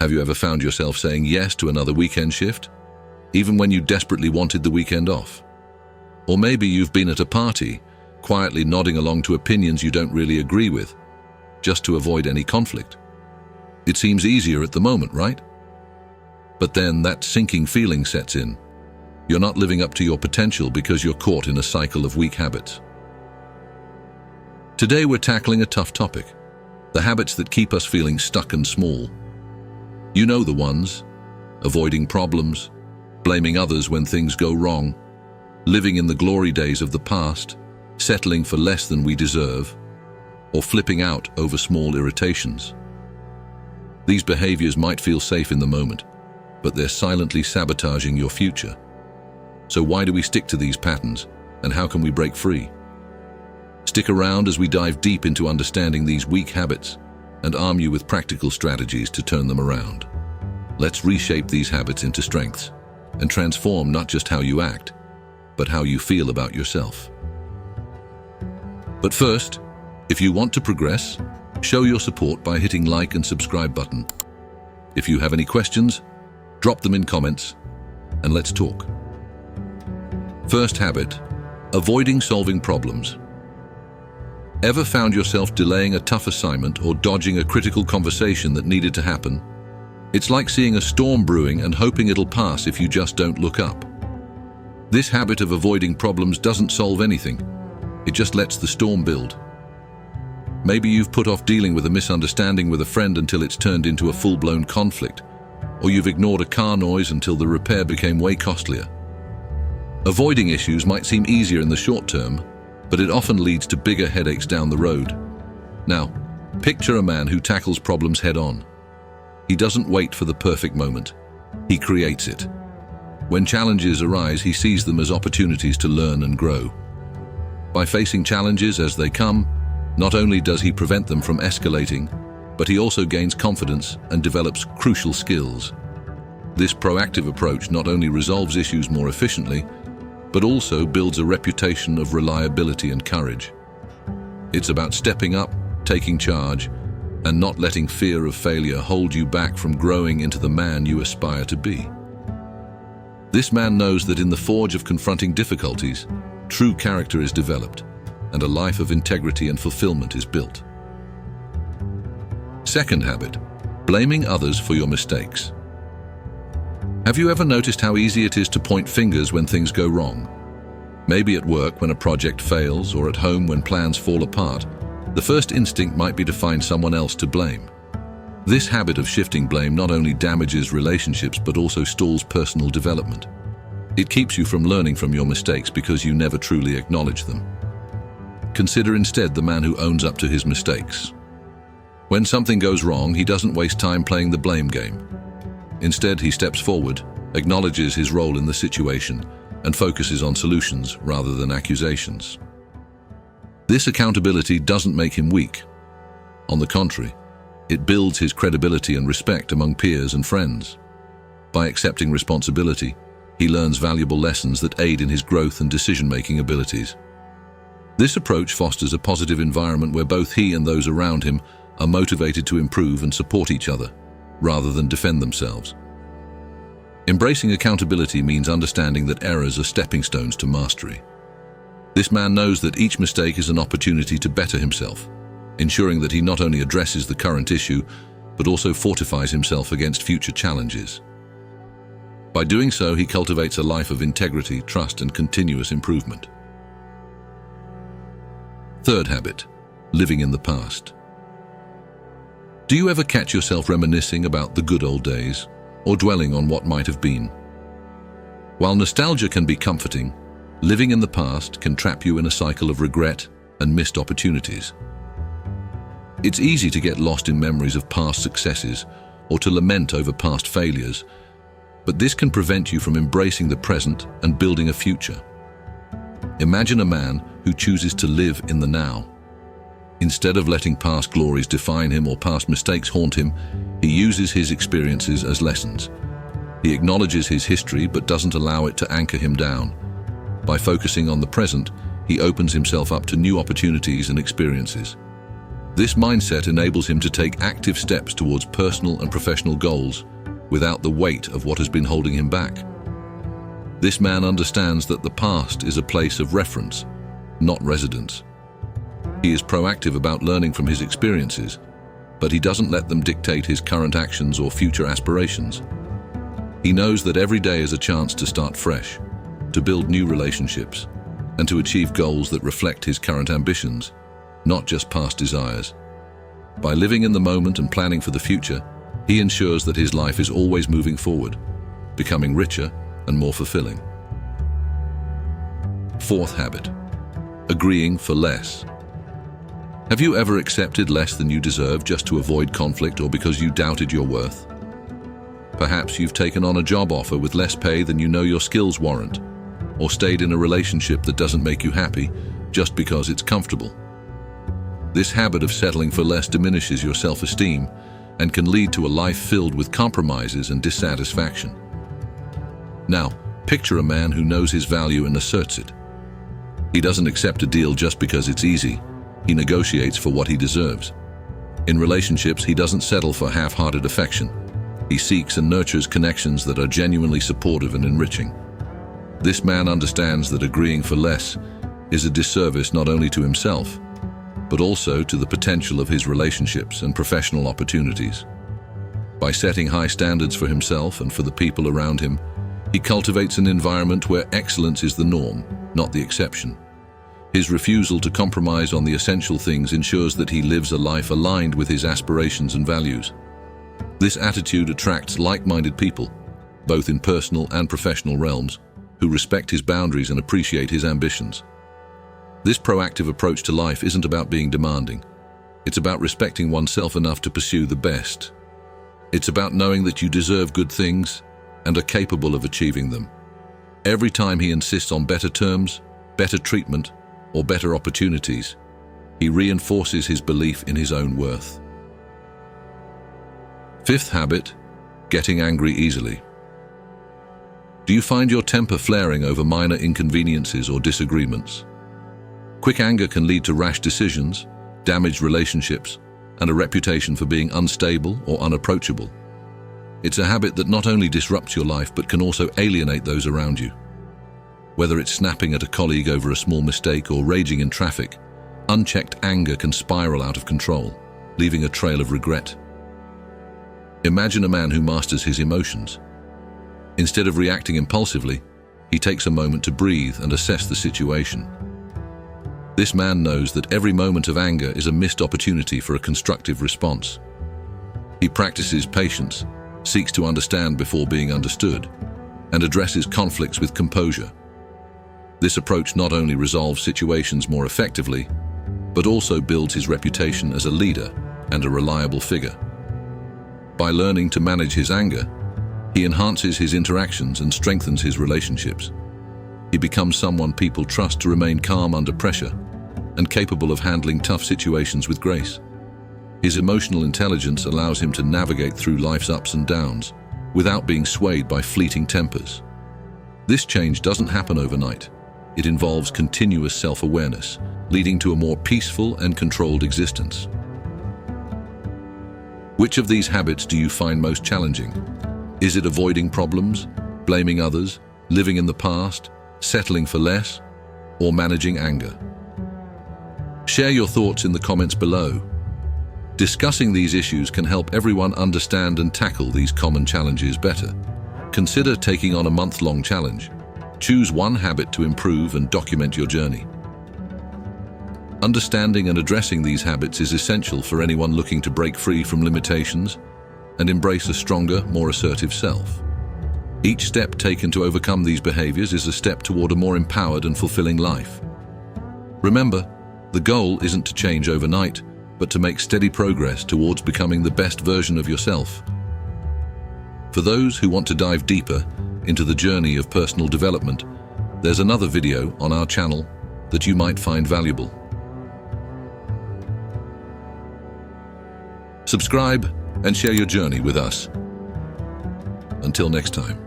Have you ever found yourself saying yes to another weekend shift, even when you desperately wanted the weekend off? Or maybe you've been at a party, quietly nodding along to opinions you don't really agree with, just to avoid any conflict. It seems easier at the moment, right? But then that sinking feeling sets in. You're not living up to your potential because you're caught in a cycle of weak habits. Today we're tackling a tough topic, the habits that keep us feeling stuck and small. You know the ones: avoiding problems, blaming others when things go wrong, living in the glory days of the past, settling for less than we deserve, or flipping out over small irritations. These behaviors might feel safe in the moment, but they're silently sabotaging your future. So why do we stick to these patterns, and how can we break free? Stick around as we dive deep into understanding these weak habits and arm you with practical strategies to turn them around. Let's reshape these habits into strengths and transform not just how you act, but how you feel about yourself. But first, if you want to progress, show your support by hitting like and subscribe button. If you have any questions, drop them in comments and let's talk. First habit: avoiding solving problems. Ever found yourself delaying a tough assignment or dodging a critical conversation that needed to happen? It's like seeing a storm brewing and hoping it'll pass if you just don't look up. This habit of avoiding problems doesn't solve anything. It just lets the storm build. Maybe you've put off dealing with a misunderstanding with a friend until it's turned into a full-blown conflict, or you've ignored a car noise until the repair became way costlier. Avoiding issues might seem easier in the short term, but it often leads to bigger headaches down the road. Now, picture a man who tackles problems head-on. He doesn't wait for the perfect moment. He creates it. When challenges arise, he sees them as opportunities to learn and grow. By facing challenges as they come, not only does he prevent them from escalating, but he also gains confidence and develops crucial skills. This proactive approach not only resolves issues more efficiently, but also builds a reputation of reliability and courage. It's about stepping up, taking charge, and not letting fear of failure hold you back from growing into the man you aspire to be. This man knows that in the forge of confronting difficulties, true character is developed, and a life of integrity and fulfillment is built. Second habit: blaming others for your mistakes. Have you ever noticed how easy it is to point fingers when things go wrong? Maybe at work when a project fails, or at home when plans fall apart. The first instinct might be to find someone else to blame. This habit of shifting blame not only damages relationships but also stalls personal development. It keeps you from learning from your mistakes because you never truly acknowledge them. Consider instead the man who owns up to his mistakes. When something goes wrong, he doesn't waste time playing the blame game. Instead, he steps forward, acknowledges his role in the situation, and focuses on solutions rather than accusations. This accountability doesn't make him weak. On the contrary, it builds his credibility and respect among peers and friends. By accepting responsibility, he learns valuable lessons that aid in his growth and decision-making abilities. This approach fosters a positive environment where both he and those around him are motivated to improve and support each other, rather than defend themselves. Embracing accountability means understanding that errors are stepping stones to mastery. This man knows that each mistake is an opportunity to better himself, ensuring that he not only addresses the current issue, but also fortifies himself against future challenges. By doing so, he cultivates a life of integrity, trust, and continuous improvement. Third habit: living in the past. Do you ever catch yourself reminiscing about the good old days, or dwelling on what might have been? While nostalgia can be comforting, living in the past can trap you in a cycle of regret and missed opportunities. It's easy to get lost in memories of past successes or to lament over past failures, but this can prevent you from embracing the present and building a future. Imagine a man who chooses to live in the now. Instead of letting past glories define him or past mistakes haunt him, he uses his experiences as lessons. He acknowledges his history but doesn't allow it to anchor him down. By focusing on the present, he opens himself up to new opportunities and experiences. This mindset enables him to take active steps towards personal and professional goals without the weight of what has been holding him back. This man understands that the past is a place of reference, not residence. He is proactive about learning from his experiences, but he doesn't let them dictate his current actions or future aspirations. He knows that every day is a chance to start fresh, to build new relationships, and to achieve goals that reflect his current ambitions, not just past desires. By living in the moment and planning for the future, he ensures that his life is always moving forward, becoming richer and more fulfilling. Fourth habit: agreeing for less. Have you ever accepted less than you deserve just to avoid conflict or because you doubted your worth? Perhaps you've taken on a job offer with less pay than you know your skills warrant, or stayed in a relationship that doesn't make you happy just because it's comfortable. This habit of settling for less diminishes your self-esteem and can lead to a life filled with compromises and dissatisfaction. Now, picture a man who knows his value and asserts it. He doesn't accept a deal just because it's easy. He negotiates for what he deserves. In relationships, he doesn't settle for half-hearted affection. He seeks and nurtures connections that are genuinely supportive and enriching. This man understands that agreeing for less is a disservice not only to himself, but also to the potential of his relationships and professional opportunities. By setting high standards for himself and for the people around him, he cultivates an environment where excellence is the norm, not the exception. His refusal to compromise on the essential things ensures that he lives a life aligned with his aspirations and values. This attitude attracts like-minded people, both in personal and professional realms, who respect his boundaries and appreciate his ambitions. This proactive approach to life isn't about being demanding. It's about respecting oneself enough to pursue the best. It's about knowing that you deserve good things and are capable of achieving them. Every time he insists on better terms, better treatment, or better opportunities, he reinforces his belief in his own worth. Fifth habit: getting angry easily. Do you find your temper flaring over minor inconveniences or disagreements? Quick anger can lead to rash decisions, damaged relationships, and a reputation for being unstable or unapproachable. It's a habit that not only disrupts your life but can also alienate those around you. Whether it's snapping at a colleague over a small mistake or raging in traffic, unchecked anger can spiral out of control, leaving a trail of regret. Imagine a man who masters his emotions. Instead of reacting impulsively, he takes a moment to breathe and assess the situation. This man knows that every moment of anger is a missed opportunity for a constructive response. He practices patience, seeks to understand before being understood, and addresses conflicts with composure. This approach not only resolves situations more effectively, but also builds his reputation as a leader and a reliable figure. By learning to manage his anger, he enhances his interactions and strengthens his relationships. He becomes someone people trust to remain calm under pressure and capable of handling tough situations with grace. His emotional intelligence allows him to navigate through life's ups and downs without being swayed by fleeting tempers. This change doesn't happen overnight. It involves continuous self-awareness, leading to a more peaceful and controlled existence. Which of these habits do you find most challenging? Is it avoiding problems, blaming others, living in the past, settling for less, or managing anger? Share your thoughts in the comments below. Discussing these issues can help everyone understand and tackle these common challenges better. Consider taking on a month-long challenge. Choose one habit to improve and document your journey. Understanding and addressing these habits is essential for anyone looking to break free from limitations and embrace a stronger, more assertive self. Each step taken to overcome these behaviors is a step toward a more empowered and fulfilling life. Remember, the goal isn't to change overnight, but to make steady progress towards becoming the best version of yourself. For those who want to dive deeper into the journey of personal development, there's another video on our channel that you might find valuable. Subscribe and share your journey with us. Until next time.